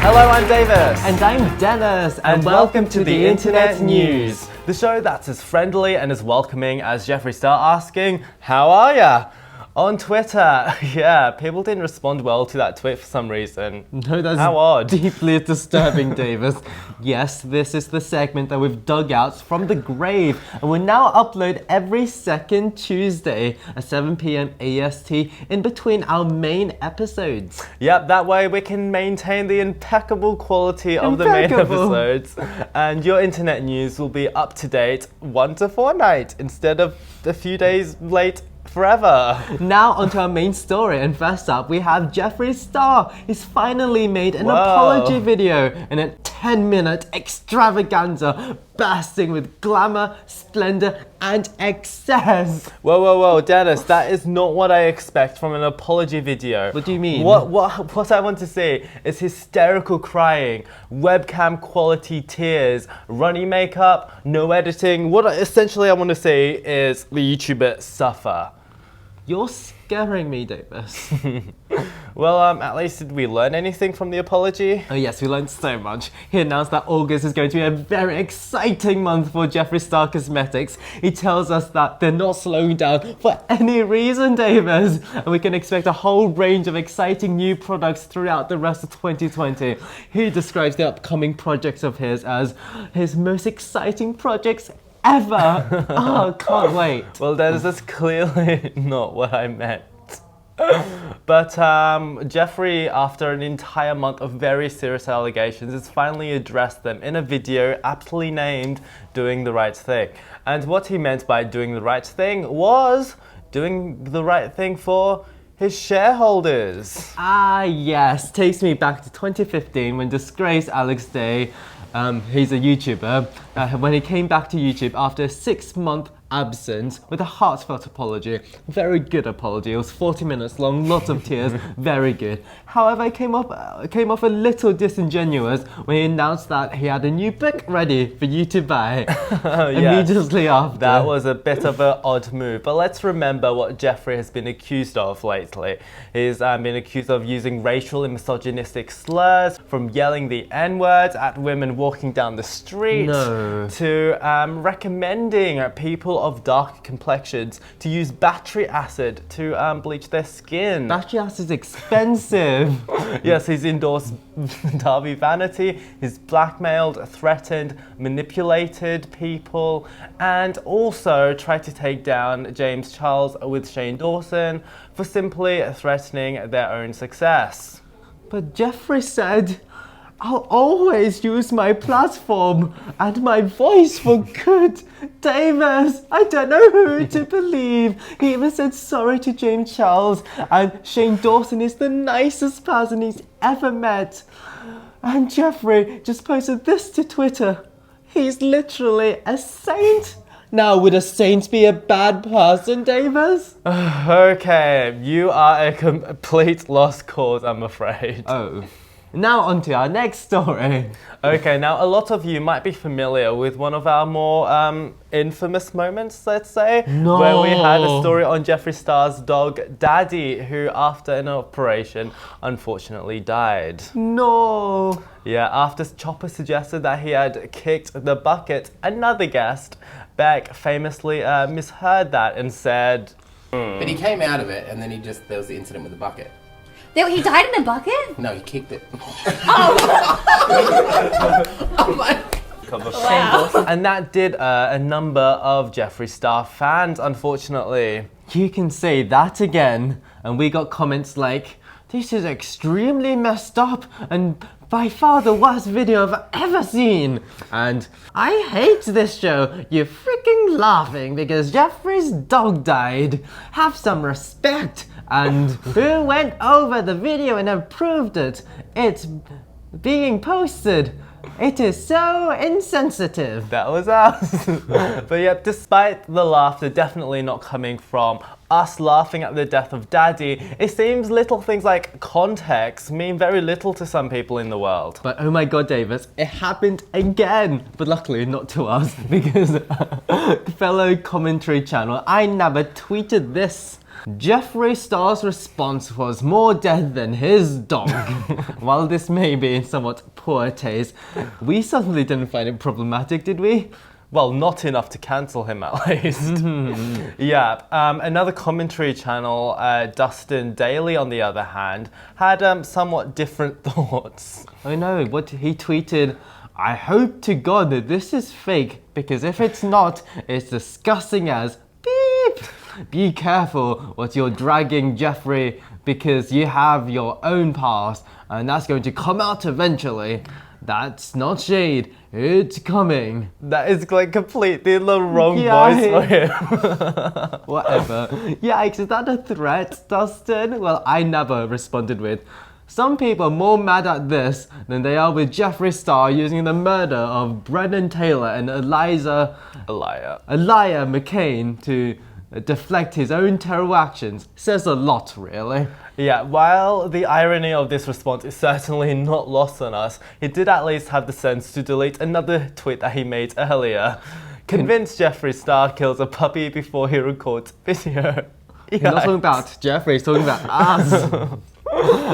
Hello, I'm Davis. And I'm Dennis. And welcome to the Internet News, the show that's as friendly and as welcoming as Jeffree Star asking, "How are ya?" On Twitter. Yeah, people didn't respond well to that tweet for some reason. No, that's how odd. Deeply disturbing, Davis. Yes, this is the segment that we've dug out from the grave, and we now upload every second Tuesday at 7 p.m. AEST in between our main episodes. Yep, that way we can maintain the impeccable quality of the main episodes, and your internet news will be up to date 1 to fortnight instead of a few days late forever. Now onto our main story, and first up we have Jeffree Star. He's finally made an apology video in a 10-minute extravaganza bursting with glamour, splendor and excess. Whoa, Dennis, that is not what I expect from an apology video. What do you mean? What I want to see is hysterical crying, webcam quality tears, runny makeup, no editing. What essentially I want to see is the YouTuber suffer. You're scaring me, Davis. Well, at least did we learn anything from the apology? Oh yes, we learned so much. He announced that August is going to be a very exciting month for Jeffree Star Cosmetics. He tells us that they're not slowing down for any reason, Davis. And we can expect a whole range of exciting new products throughout the rest of 2020. He describes the upcoming projects of his as his most exciting projects ever. Oh, can't wait. Well, Dennis, that's clearly not what I meant. But Jeffree, after an entire month of very serious allegations, has finally addressed them in a video aptly named Doing the Right Thing. And what he meant by doing the right thing was doing the right thing for his shareholders. Ah yes, takes me back to 2015 when disgraced Alex Day, he's a YouTuber, when he came back to YouTube after a 6-month absence with a heartfelt apology. Very good apology. It was 40 minutes long, lots of tears, very good. However, it came off a little disingenuous when he announced that he had a new book ready for you to buy immediately after. That was a bit of an odd move, but let's remember what Jeffree has been accused of lately. He's been accused of using racial and misogynistic slurs, from yelling the N-word at women walking down the street, to recommending people of dark complexions to use battery acid to bleach their skin. Battery acid is expensive. Yes, he's endorsed Darby Vanity, he's blackmailed, threatened, manipulated people, and also tried to take down James Charles with Shane Dawson for simply threatening their own success. But Jeffree said, "I'll always use my platform and my voice for good." Davis, I don't know who to believe. He even said sorry to James Charles, and Shane Dawson is the nicest person he's ever met. And Jeffree just posted this to Twitter. He's literally a saint. Now, would a saint be a bad person, Davis? Okay, you are a complete lost cause, I'm afraid. Oh. Now on to our next story. Okay, now a lot of you might be familiar with one of our more infamous moments, let's say, where we had a story on Jeffree Star's dog, Daddy, who after an operation, unfortunately died. No. Yeah, after Chopper suggested that he had kicked the bucket, another guest, Beck, famously misheard that and said... But he came out of it, and then there was the incident with the bucket. He died in a bucket? No, he kicked it. Oh! Oh my... Wow. And that did a number of Jeffree Star fans, unfortunately. You can say that again. And we got comments like, "This is extremely messed up and by far the worst video I've ever seen." And "I hate this show. You're freaking laughing because Jeffree's dog died. Have some respect." And "Who went over the video and approved it? It's being posted. It is so insensitive." That was us. But yeah, despite the laughter definitely not coming from us laughing at the death of Daddy, it seems little things like context mean very little to some people in the world. But oh my god, Davis, it happened again. But luckily not to us, because the fellow commentary channel iNabber tweeted this. Jeffree Star's response was more dead than his dog. While this may be in somewhat poor taste, we certainly didn't find it problematic, did we? Well, not enough to cancel him at least. Yeah, another commentary channel, Dustin Daily, on the other hand, had somewhat different thoughts. I know, what he tweeted, I hope to God that this is fake, because if it's not, it's disgusting as beep. Be careful what you're dragging, Jeffree, because you have your own past, and that's going to come out eventually. That's not shade, it's coming. That is like completely the wrong voice for him. Whatever. Yikes, is that a threat, Dustin? Well, iNabber responded with, some people are more mad at this than they are with Jeffree Star using the murder of Brennan Taylor and Elijah McCain to deflect his own terrible actions. Says a lot, really. Yeah, while the irony of this response is certainly not lost on us, he did at least have the sense to delete another tweet that he made earlier. Convinced Jeffree Star kills a puppy before he records video. He's not talking about Jeffree, he's talking about us.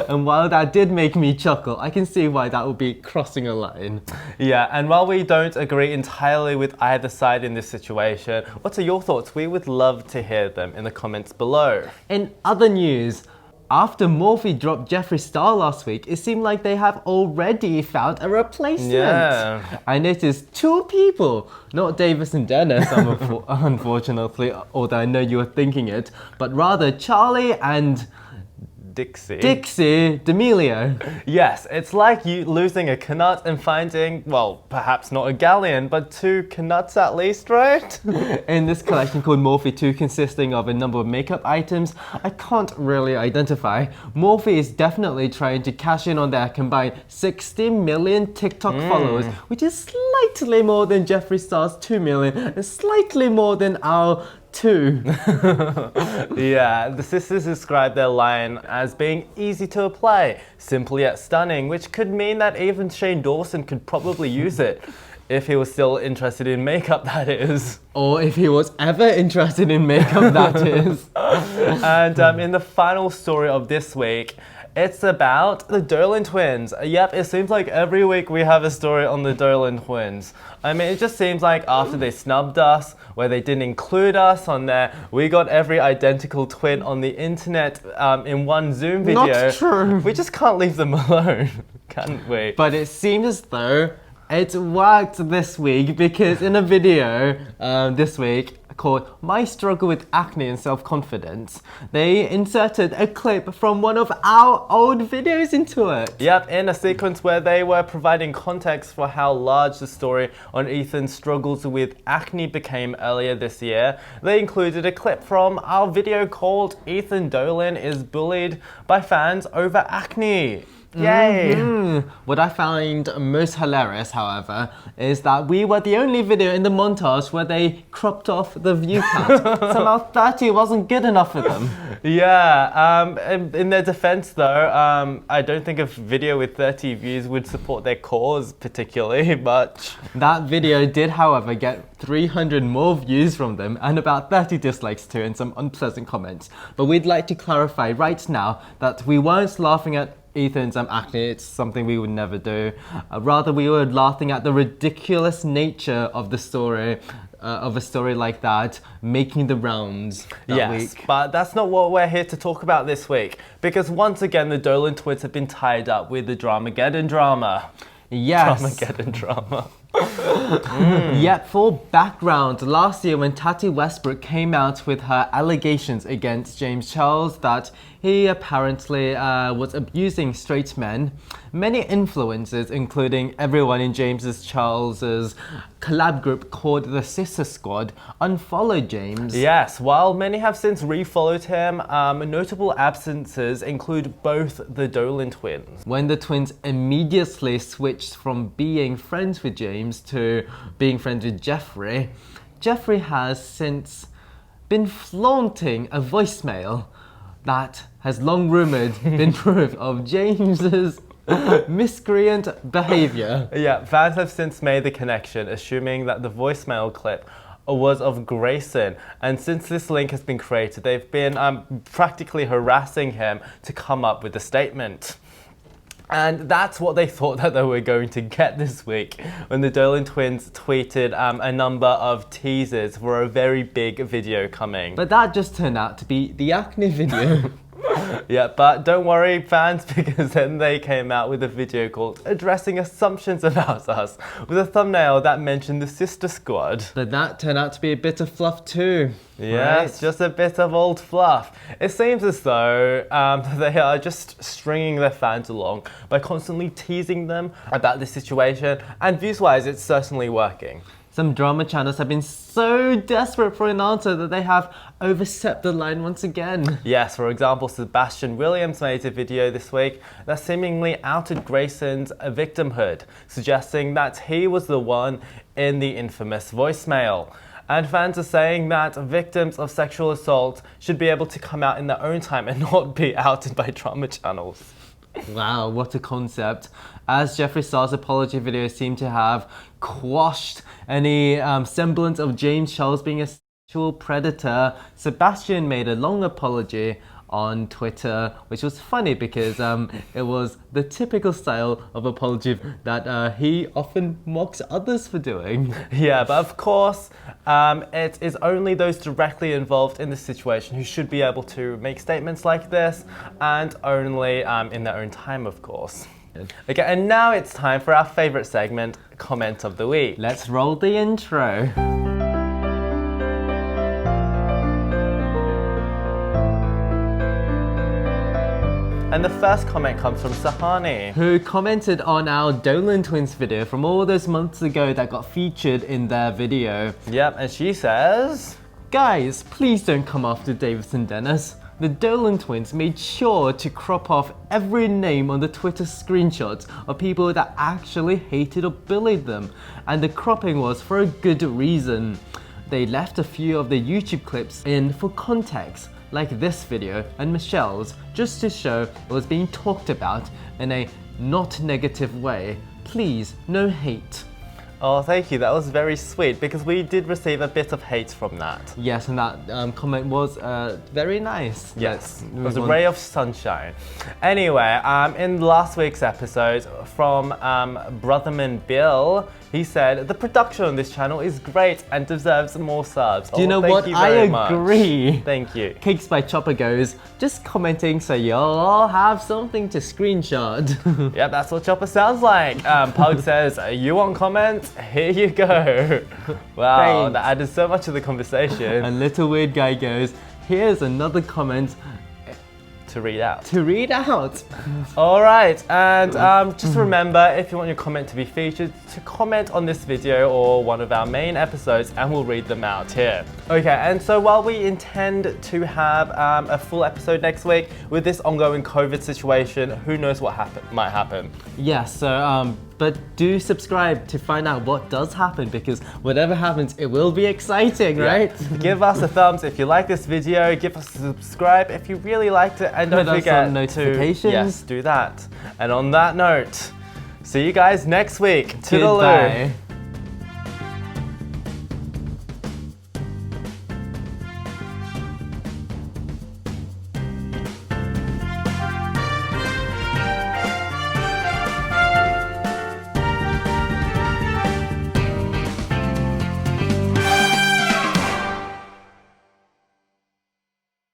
And while that did make me chuckle, I can see why that would be crossing a line. Yeah, and while we don't agree entirely with either side in this situation, what are your thoughts? We would love to hear them in the comments below. In other news, after Morphe dropped Jeffree Star last week, it seemed like they have already found a replacement. Yeah. And it is two people, not Davis and Dennis, unfortunately, although I know you were thinking it, but rather Charli and Dixie D'amelio. Yes, it's like you losing a knut and finding, well, perhaps not a galleon, but two knuts at least, right? In this collection called Morphe 2, consisting of a number of makeup items I can't really identify, Morphe is definitely trying to cash in on their combined 60 million TikTok followers, which is slightly more than Jeffree Star's 2 million and slightly more than our 2. Yeah, the sisters describe their line as being easy to apply, simple yet stunning, which could mean that even Shane Dawson could probably use it. If he was still interested in makeup, that is. Or if he was ever interested in makeup, that is. And in the final story of this week, it's about the Dolan Twins. Yep, it seems like every week we have a story on the Dolan Twins. I mean, it just seems like after they snubbed us, where they didn't include us on there, we got every identical twin on the internet in one Zoom video. Not true. We just can't leave them alone, can we? But it seems as though it worked this week, because in a video this week called My Struggle with Acne and Self-Confidence, they inserted a clip from one of our old videos into it. Yep, in a sequence where they were providing context for how large the story on Ethan's struggles with acne became earlier this year. They included a clip from our video called Ethan Dolan is bullied by fans over acne. Yay! What I find most hilarious, however, is that we were the only video in the montage where they cropped off the view count. Somehow 30 wasn't good enough for them. Yeah, in their defense though, I don't think a video with 30 views would support their cause particularly much. That video did, however, get 300 more views from them and about 30 dislikes too and some unpleasant comments. But we'd like to clarify right now that we weren't laughing at Ethan's acne, it's something we would never do. Rather, we were laughing at the ridiculous nature of the story, of a story like that, making the rounds that week. But that's not what we're here to talk about this week, because once again, the Dolan Twins have been tied up with the Dramageddon drama. Yes. Dramageddon drama. Yet, for background, last year when Tati Westbrook came out with her allegations against James Charles that he apparently was abusing straight men, many influencers, including everyone in Charles's collab group called the Sister Squad, unfollowed James. Yes, while many have since refollowed him, notable absences include both the Dolan Twins. When the twins immediately switched from being friends with James to being friends with Jeffree, Jeffree has since been flaunting a voicemail that has long rumoured been proof of James's miscreant behaviour. Yeah, fans have since made the connection, assuming that the voicemail clip was of Grayson. And since this link has been created, they've been practically harassing him to come up with a statement. And that's what they thought that they were going to get this week when the Dolan Twins tweeted a number of teasers for a very big video coming. But that just turned out to be the Acne video. Yeah, but don't worry, fans, because then they came out with a video called Addressing Assumptions About Us, with a thumbnail that mentioned the Sister Squad. But that turned out to be a bit of fluff too. Yes, right? just a bit of old fluff. It seems as though they are just stringing their fans along by constantly teasing them about this situation, and views-wise, it's certainly working. Some drama channels have been so desperate for an answer that they have overstepped the line once again. Yes, for example, Sebastian Williams made a video this week that seemingly outed Grayson's victimhood, suggesting that he was the one in the infamous voicemail. And fans are saying that victims of sexual assault should be able to come out in their own time and not be outed by drama channels. Wow, what a concept. As Jeffree Star's apology video seemed to have quashed any semblance of James Charles being a sexual predator, Sebastian made a long apology on Twitter, which was funny because it was the typical style of apology that he often mocks others for doing. Yeah, but of course, it is only those directly involved in the situation who should be able to make statements like this, and only in their own time, of course. Okay, and now it's time for our favorite segment, Comment of the Week. Let's roll the intro. And the first comment comes from Sahani, who commented on our Dolan Twins video from all those months ago that got featured in their video. Yep, and she says, "Guys, please don't come after Davis and Dennis. The Dolan Twins made sure to crop off every name on the Twitter screenshots of people that actually hated or bullied them, and the cropping was for a good reason. They left a few of the YouTube clips in for context, like this video and Michelle's, just to show it was being talked about in a not negative way. Please, no hate." Oh, thank you. That was very sweet because we did receive a bit of hate from that. Yes, and that comment was very nice. Yes, it was a ray of sunshine. Anyway, in last week's episode from Brotherman Bill, he said, "The production on this channel is great and deserves more subs." Do you know thank what? You I very much. agree. Thank you. Cakes by Chopper goes, "Just commenting so you'll all have something to screenshot." Yep, that's what Chopper sounds like. Pug says, "You want comments? Here you go." Wow, Thanks. that added so much to the conversation. And Little Weird Guy goes, "Here's another comment to read out. to read out." All right, and just remember, if you want your comment to be featured, to comment on this video or one of our main episodes, and we'll read them out here. Okay, and so while we intend to have a full episode next week, with this ongoing COVID situation, who knows what might happen. Yes, so but do subscribe to find out what does happen, because whatever happens, it will be exciting, right? Give us a thumbs if you like this video, give us a subscribe if you really liked it, and don't Put us forget on notifications. Yes, do that. And on that note, see you guys next week. Toodaloo. Goodbye.